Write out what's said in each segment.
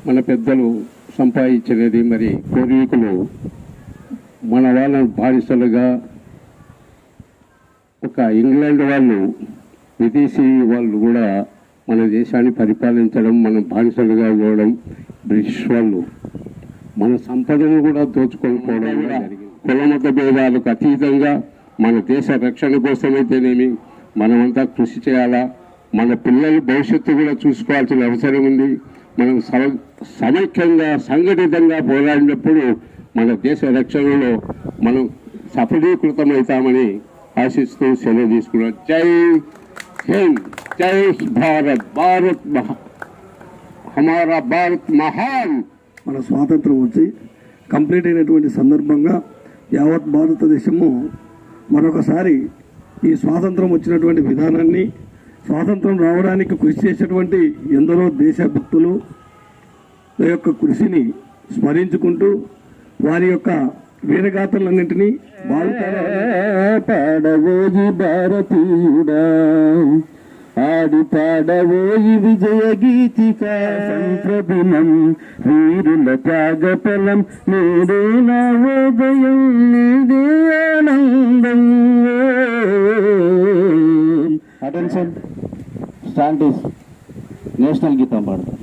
మన పెద్దలు సంపాదించినది, మరి పూర్వీకులు మన వాళ్ళను బానిసలుగా, ఒక ఇంగ్లాండ్ వాళ్ళు, విదేశీ వాళ్ళు కూడా మన దేశాన్ని పరిపాలించడం, మనం బానిసలుగా ఇవ్వడం, బ్రిటిష్ వాళ్ళు మన సంపదను కూడా దోచుకొని పోవడం కూడా కులమత భేదాలకు అతీతంగా మన దేశ రక్షణ కోసమైతేనేమి మనమంతా కృషి చేయాలా. మన పిల్లల భవిష్యత్తు కూడా చూసుకోవాల్సిన అవసరం ఉంది. మనం సమైక్యంగా సంఘటితంగా పోరాడినప్పుడు మన దేశ రక్షణలో మనం సఫలీకృతమవుతామని ఆశిస్తూ సెలవు తీసుకున్నాం. జై హింద్, జై భారత్, భారత్ హమారా భారత్ మహాన్. మన స్వాతంత్రం వచ్చి కంప్లీట్ అయినటువంటి సందర్భంగా యావత్ భారతదేశము మరొకసారి ఈ స్వాతంత్రం వచ్చినటువంటి విధానాన్ని, స్వాతంత్రం రావడానికి కృషి చేసేటువంటి ఎందరో దేశభక్తులు యొక్క కృషిని స్మరించుకుంటూ వారి యొక్క వీరగాథలన్నింటినీ పాడబోయి భారతీయుడా, ఆడి పాడబోయి విజయ గీతిక సంప్రదినం వీరుల త్యాగఫలం నేడే నవోదయం నేడే ఆనందం. అటెన్షన్, స్టాంటీస్ నేషనల్ గీతం పాడతాం.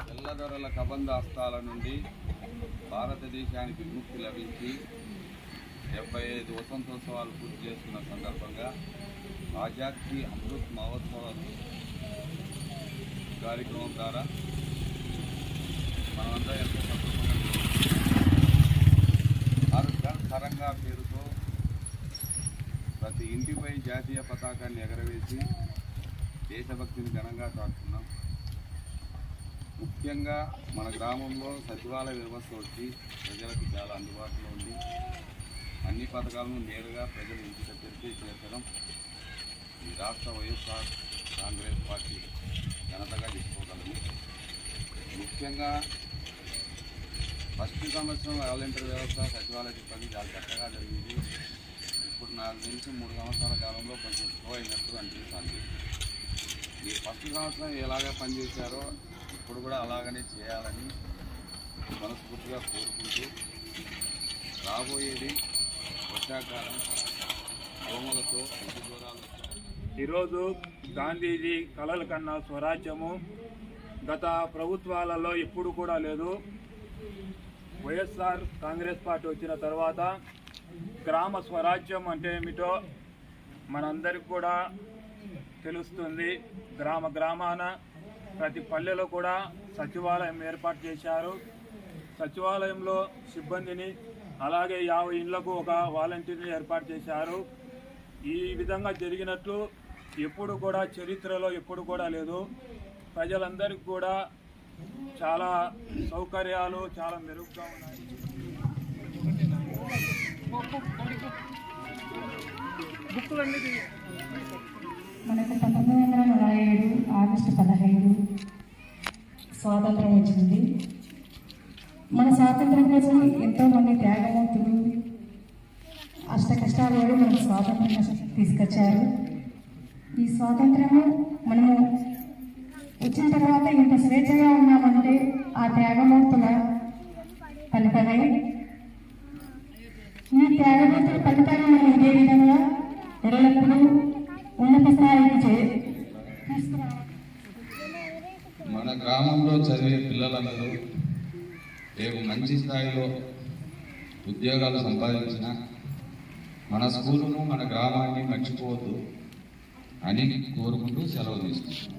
తెల్లదొరల కబంధాస్తాల నుండి భారతదేశానికి విముక్తి లభించి 75 వసంతోత్సవాలు పూర్తి చేసుకున్న సందర్భంగా ఆజాదీ అమృత్ మహోత్సవ కార్యక్రమం ద్వారా మనమంతా ఎంతో సంతోషంగా తరంగా పేరుతో ప్రతి ఇంటిపై జాతీయ పతాకాన్ని ఎగరవేసి దేశభక్తిని ఘనంగా చాటుతున్నాం. ముఖ్యంగా మన గ్రామంలో సచివాలయ వ్యవస్థ వచ్చి ప్రజలకు చాలా అందుబాటులో ఉంది. అన్ని పథకాలను నేరుగా ప్రజల ఇంటి దగ్గరికి చేర్చడం ఈ రాష్ట్ర వైఎస్ఆర్ కాంగ్రెస్ పార్టీ ఘనతగా చెప్పుకోగలము. ముఖ్యంగా ఫస్ట్ సంవత్సరం వాలంటీర్ వ్యవస్థ సచివాలయ సిబ్బంది చాలా చక్కగా జరిగింది. ఇప్పుడు నాకు తెలిసి 3 సంవత్సరాల కాలంలో కొంచెం స్లో అయినట్టు అనిపిస్తుంది. ఈ ఫస్ట్ సంవత్సరం ఎలాగ పనిచేశారో ఇప్పుడు కూడా అలాగనే చేయాలని మనస్ఫూర్తిగా కోరుకుంటూ రాబోయేది వర్షాకాలం దోమలతో దూరాలతో. ఈరోజు గాంధీజీ కలల కన్నా స్వరాజ్యము గత ప్రభుత్వాలలో ఎప్పుడు కూడా లేదు. వైఎస్ఆర్ కాంగ్రెస్ పార్టీ వచ్చిన తర్వాత గ్రామ స్వరాజ్యం అంటే ఏమిటో మనందరికి కూడా తెలుస్తుంది. గ్రామ గ్రామాన ప్రతి పల్లెలో కూడా సచివాలయం ఏర్పాటు చేశారు. సచివాలయంలో సిబ్బందిని అలాగే 50 ఇండ్లకు ఒక వాలంటీర్ని ఏర్పాటు చేశారు. ఈ విధంగా జరిగినట్లు ఎప్పుడు కూడా చరిత్రలో ఎప్పుడు కూడా లేదు. ప్రజలందరికీ కూడా చాలా సౌకర్యాలు చాలా మెరుగ్గా ఉన్నాయి. మనకు 1947 ఆగస్టు 15 స్వాతంత్రం వచ్చింది. మన స్వాతంత్రం కోసం ఎంతోమంది త్యాగమూర్తులు అష్ట కష్టాలు పడి మనకు స్వాతంత్రం తీసుకొచ్చారు. ఈ స్వాతంత్రము మనము వచ్చిన తర్వాత ఇంత స్వేచ్ఛగా ఉన్నామంటే ఆ త్యాగమూర్తుల ఫలితమే. ఈ త్యాగమూర్తుల ఫలితంగా మనం ఇదే విధంగా ఎల్లప్పుడూ ఉన్నత స్థాయికి తీసుకురావాలి. మన గ్రామంలో చదివే పిల్లలందరూ రేపు మంచి స్థాయిలో ఉద్యోగాలు సంపాదించిన మన స్కూలును మన గ్రామాన్ని మర్చిపోవద్దు అని కోరుకుంటూ సెలవు తీసుకుంటాం.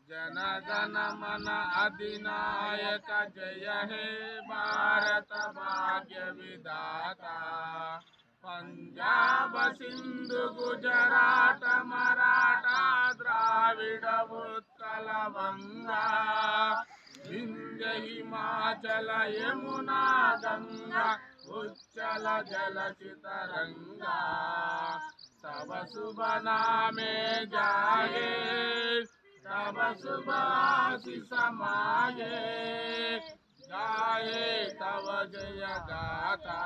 जनगण मन अधिनायक जय हे भारत भाग्य विधाता। पंजाब सिंधु गुजरात मराठा द्राविड उत्कल बंगा विंध्य हिमाचल यमुना गंगा उच्चल जलचितरंगा तब शुभ नामे जागे तब शुभ आशीष मागे गाये तब जय गाथा।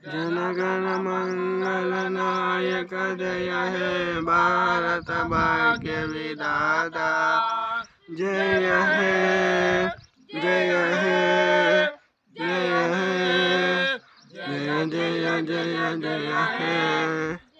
जनगण मंगल नायक जय हे भारत भाग्य विधाता। जय हे जय हे जय हे जय जय जय जय हे।